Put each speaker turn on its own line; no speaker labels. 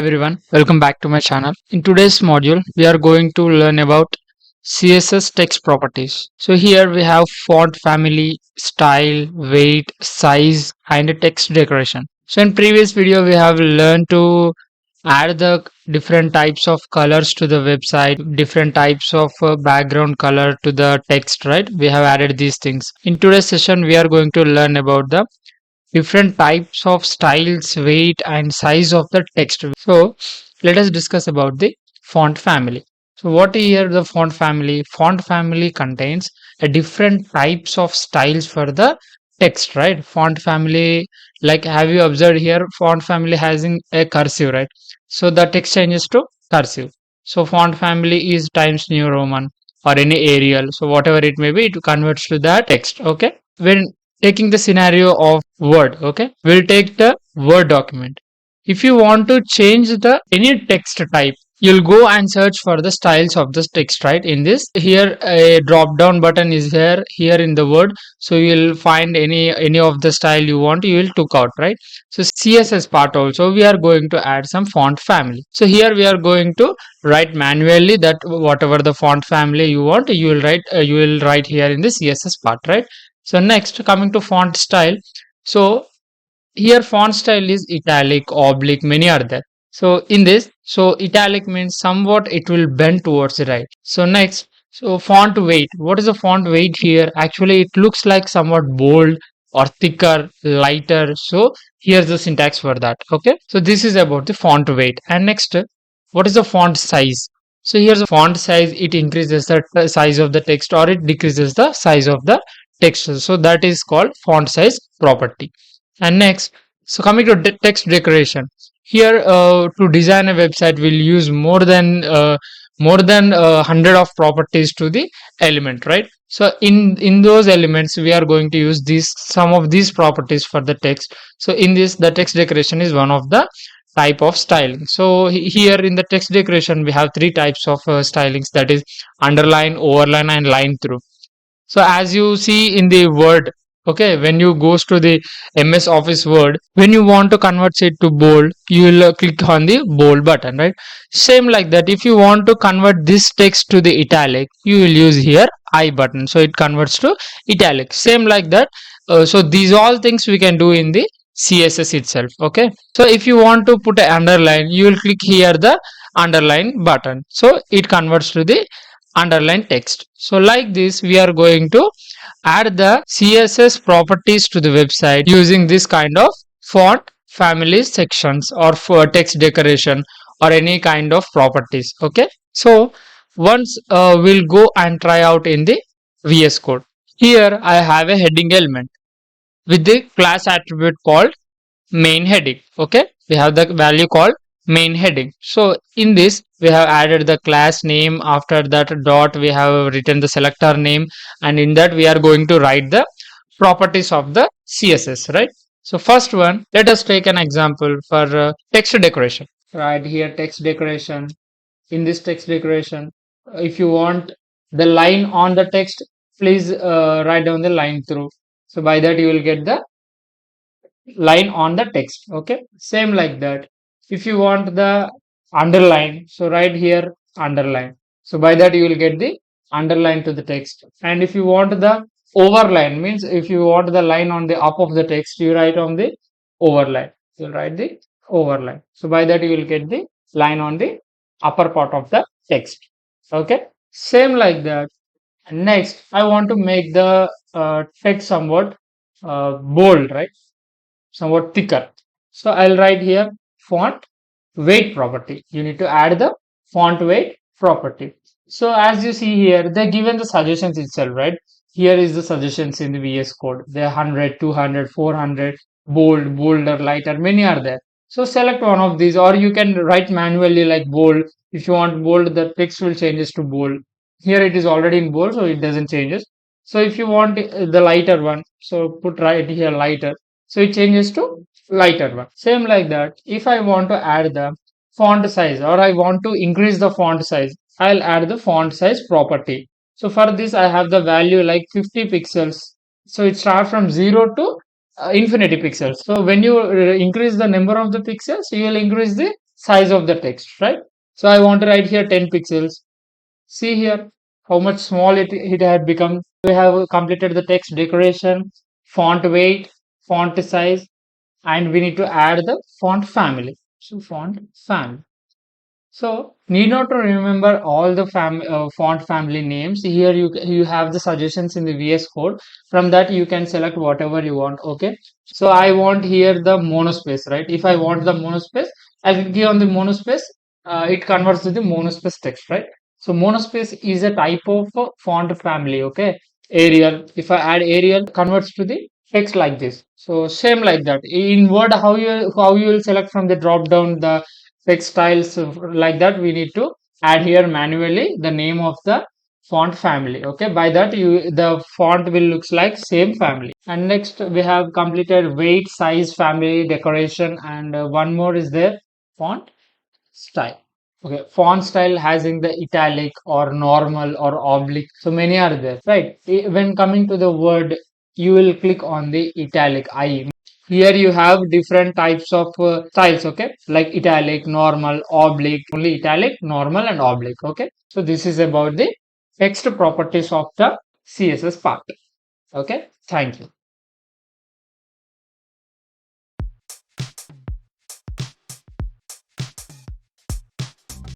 everyone, welcome back to my channel. In today's module, we are going to learn about CSS Text Properties. So here we have font family, style, weight, size and a text decoration. So in previous video, we have learned to add the different types of colors to the website, different types of background color to the text, right? We have added these things. In today's session, we are going to learn about the different types of styles, weight and size of the text. So let us discuss about the font family. So what here the font family? Font family contains a different types of styles for the text, right? Font family, like have you observed here, font family having a cursive, right? So the text changes to cursive. So font family is Times New Roman or any Arial. So whatever it may be, it converts to the text. Okay. When taking the scenario of Word, okay, we'll take the Word document. If you want to change the any text type, you'll go and search for the styles of this text, right? In this here a drop down button is here in the Word, so you'll find any of the style you want, you will took out, right? So CSS part also we are going to add some font family. So here we are going to write manually that whatever the font family you want, you will write here in the CSS part, right? So next, coming to font style. So here font style is italic, oblique, many are there. So in this, so italic means somewhat it will bend towards the right. So next, so font weight. What is the font weight here? Actually, it looks like somewhat bold or thicker, lighter. So here's the syntax for that. Okay. So this is about the font weight. And next, what is the font size? So here's the font size. It increases the size of the text or it decreases the size of the text. So that is called font size property. And next, so coming to text decoration. Here to design a website we'll use more than 100 of properties to the element, right? So in those elements we are going to use these some of these properties for the text. So in this the text decoration is one of the type of styling. So here in the text decoration we have three types of stylings, that is underline, overline and line through. So as you see in the Word, okay, when you goes to the MS Office Word, when you want to convert it to bold, you will click on the bold button, right? Same like that. If you want to convert this text to the italic, you will use here I button. So it converts to italic. Same like that. So these all things we can do in the CSS itself. Okay. So if you want to put an underline, you will click here the underline button. So it converts to the underline text. So like this, we are going to add the CSS properties to the website using this kind of font family sections or for text decoration or any kind of properties. Okay. So once we'll go and try out in the VS Code. Here I have a heading element with the class attribute called main heading. Okay, we have the value called main heading. So in this we have added the class name, after that dot we have written the selector name, and in that we are going to write the properties of the CSS, right? So first one, let us take an example for text decoration. Right here text decoration. In this text decoration, if you want the line on the text, please write down the line through. So by that you will get the line on the text. Okay, same like that. If you want the underline, so right here underline. So by that you will get the underline to the text. And if you want the overline, means if you want the line on the up of the text, you write on the overline. You'll write the overline. So by that you will get the line on the upper part of the text. Okay, same like that. Next, I want to make the text somewhat bold, right? Somewhat thicker. So I'll write here font weight property. You need to add the font weight property. So as you see here, they're given the suggestions itself, right? Here is the suggestions in the VS Code. There are 100, 200, 400, bold, bolder, lighter, many are there. So select one of these, or you can write manually like bold. If you want bold, the text will changes to bold. Here it is already in bold, so it doesn't changes. So if you want the lighter one, so put right here lighter. So it changes to lighter one. Same like that. If I want to add the font size or I want to increase the font size, I'll add the font size property. So for this, I have the value like 50 pixels. So it starts from 0 to infinity pixels. So when you increase the number of the pixels, you will increase the size of the text, right? So I want to write here 10 pixels. See here how much small it had become. We have completed the text decoration, font weight, font size, and we need to add the font family. So font family. So need not to remember all the font family names. Here you have the suggestions in the VS Code. From that you can select whatever you want. Okay. So I want here the monospace, right? If I want the monospace, I'll click on the monospace. It converts to the monospace text, right? So monospace is a type of font family. Okay. Arial. If I add Arial, converts to the text like this. So same like that. In Word, how you will select from the drop down the text styles like that, we need to add here manually the name of the font family. Okay, by that you the font will looks like same family. And next we have completed weight, size, family, decoration, and one more is there, font style. Okay, font style has in the italic or normal or oblique, so many are there, right? When coming to the word, you will click on the italic I. Here you have different types of styles, okay, like italic, normal, oblique. Only italic, normal, and oblique. Okay, so this is about the text properties of the CSS part. Okay, thank you.